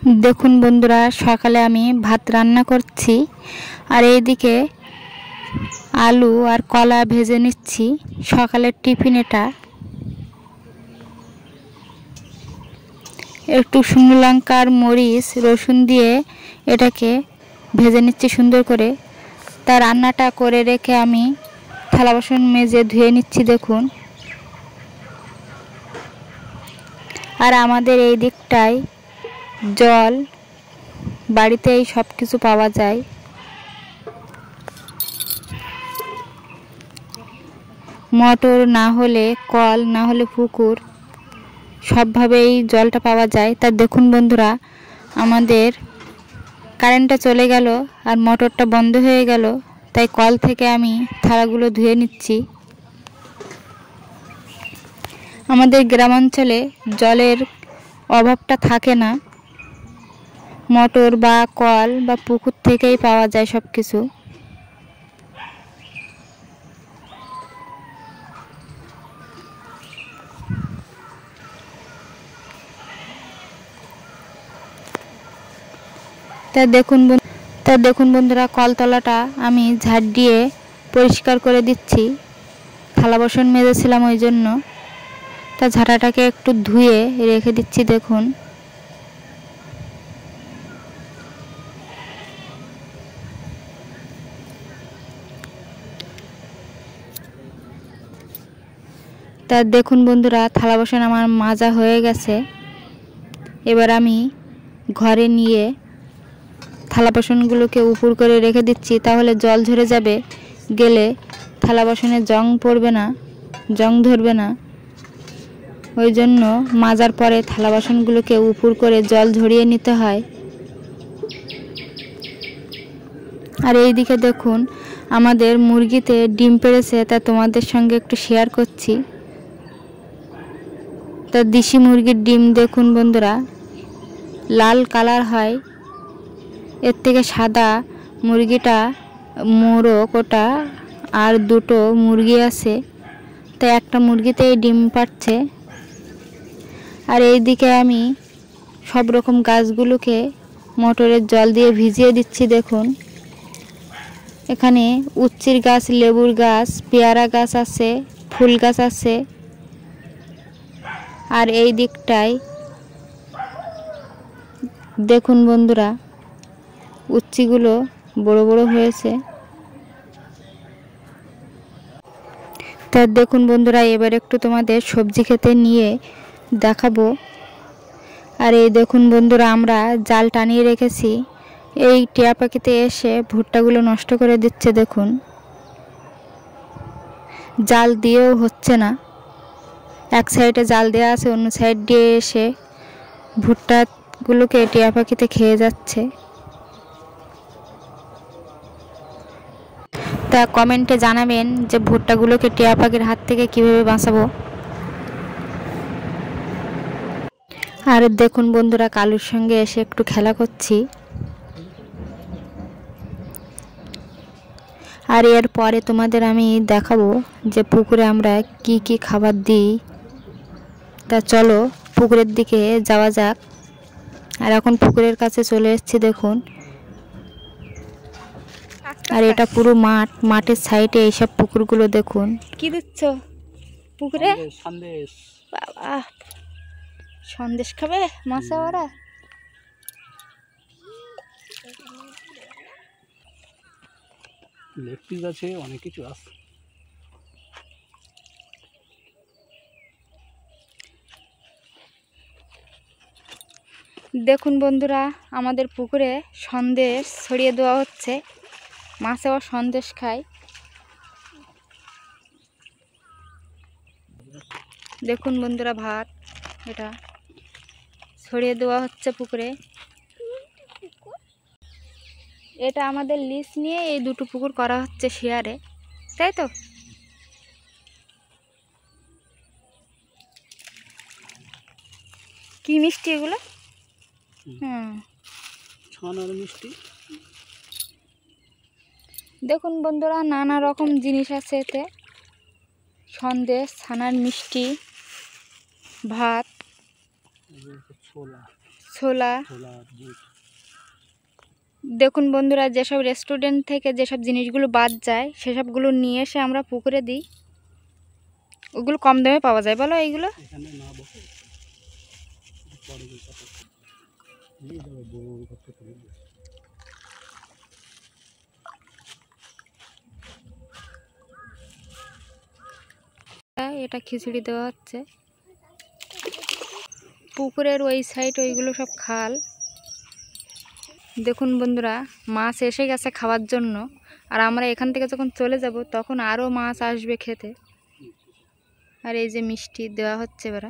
দেখুন বন্ধুরা, সকালে আমি ভাত রান্না করছি আর এইদিকে আলু আর কলা ভেজে নিচ্ছি। সকালের টিফিন এটা। একটু শুকনো লঙ্কা আর মরিচ রসুন দিয়ে এটাকে ভেজে নিচ্ছি সুন্দর করে। তা রান্নাটা করে রেখে আমি থালা বাসন মেজে ধুয়ে নিচ্ছি দেখুন। আর আমাদের এই দিকটায় জল বাড়িতেই সব কিছু পাওয়া যায়। মোটর না হলে কল, না হলে পুকুর, সবভাবেই জলটা পাওয়া যায়। তা দেখুন বন্ধুরা, আমাদের কারেন্টটা চলে গেল আর মোটরটা বন্ধ হয়ে গেল, তাই কল থেকে আমি থালাগুলো ধুয়ে নিচ্ছি। আমাদের গ্রামাঞ্চলে জলের অভাবটা থাকে না, মোটর বা কল বা পুকুর থেকেই পাওয়া যায় সব কিছু। তা দেখুন বন্ধুরা, কলতলাটা আমি ঝাড় দিয়ে পরিষ্কার করে দিচ্ছি। থালা বাসন মেজেছিলাম ওই জন্য। তা ঝাঁটাটাকে একটু ধুয়ে রেখে দিচ্ছি দেখুন। তা দেখুন বন্ধুরা, থালা বাসন আমার মাজা হয়ে গেছে। এবার আমি ঘরে নিয়ে থালা বাসনগুলোকে উপর করে রেখে দিচ্ছি, তাহলে জল ঝরে যাবে, গেলে থালা বাসনে জং পড়বে না, জং ধরবে না। ওই জন্য মাজার পরে থালা বাসনগুলোকে উপর করে জল ঝরিয়ে নিতে হয়। আর এই দিকে দেখুন, আমাদের মুরগিতে ডিম পেড়েছে, তা তোমাদের সঙ্গে একটু শেয়ার করছি। তা দেশি মুরগির ডিম দেখুন বন্ধুরা, লাল কালার হয়। এর থেকে সাদা মুরগিটা মোরগ, ওটা আর দুটো মুরগি আছে, তাই একটা মুরগিতেই ডিম পাড়ছে। আর এই দিকে আমি সব রকম গাছগুলোকে মোটরের জল দিয়ে ভিজিয়ে দিচ্ছি দেখুন। এখানে উচ্ছির গাছ, লেবুর গাছ, পেয়ারা গাছ আছে, ফুল গাছ আছে। আর এই দিকটায় দেখুন বন্ধুরা, উচ্ছিগুলো বড় বড় হয়েছে। তা দেখুন বন্ধুরা, এবার একটু তোমাদের সবজি খেতে নিয়ে দেখাবো। আর এই দেখুন বন্ধুরা, আমরা জাল টানিয়ে রেখেছি। এই টিয়া পাখিতে এসে ভুট্টাগুলো নষ্ট করে দিচ্ছে দেখুন। জাল দিয়েও হচ্ছে না, এক সাইডে জাল দেওয়া আছে, অন্য সাইড দিয়ে এসে ভুট্টাগুলোকে টিয়া পাখিতে খেয়ে যাচ্ছে। তা কমেন্টে জানাবেন যে ভুট্টাগুলোকে টিয়া পাখির হাত থেকে কিভাবে বাঁচাবো। আর দেখুন বন্ধুরা, কালুর সঙ্গে এসে একটু খেলা করছি। আর এর পরে তোমাদের আমি দেখাবো যে পুকুরে আমরা কি কি খাবার দিই। তা চলো পুকুরের দিকে যাওয়া যাক। আর এখন পুকুরের কাছে চলে এসেছি দেখুন। আর এটা পুরো মাঠ, মাঠের সাইডে এইসব পুকুরগুলো দেখুন। কি দিচ্ছ পুকুরে? সন্দেশ। বাবা, সন্দেশ খাবে মাছে ওরা? লেগ পিস আছে, অনেক কিছু আছে। দেখুন বন্ধুরা, আমাদের পুকুরে সন্দেশ ছড়িয়ে দেওয়া হচ্ছে, মাছেও সন্দেশ খায়। দেখুন বন্ধুরা, ভাত এটা ছড়িয়ে দেওয়া হচ্ছে পুকুরে। এটা আমাদের লিজ নিয়ে এই দুটো পুকুর করা হচ্ছে শেয়ারে, তাই তো? কি মিষ্টি এগুলো? ছানার মিষ্টি। দেখুন বন্ধুরা, নানা রকম জিনিস আছে এতে, সন্দেশ, ছানার মিষ্টি, ভাত, ছোলা। ছোলা, বুট। দেখুন বন্ধুরা, যেসব রেস্টুরেন্ট থেকে যেসব জিনিসগুলো বাদ যায় সেসবগুলো নিয়ে এসে আমরা পুকুরে দিই। ওগুলো কম দামে পাওয়া যায়, বলো এইগুলো। এখানে না বসে পরে কথা নিয়ে যাবে বড় করতে পারি। এটা খিচুড়ি দেওয়া হচ্ছে। পুকুরের ওই সাইড ওইগুলো সব খাল। দেখুন বন্ধুরা, মাছ এসে গেছে খাওয়ার জন্য। আর আমরা এখান থেকে যখন চলে যাব তখন আরও মাছ আসবে খেতে। আর এই যে মিষ্টি দেওয়া হচ্ছে এবার।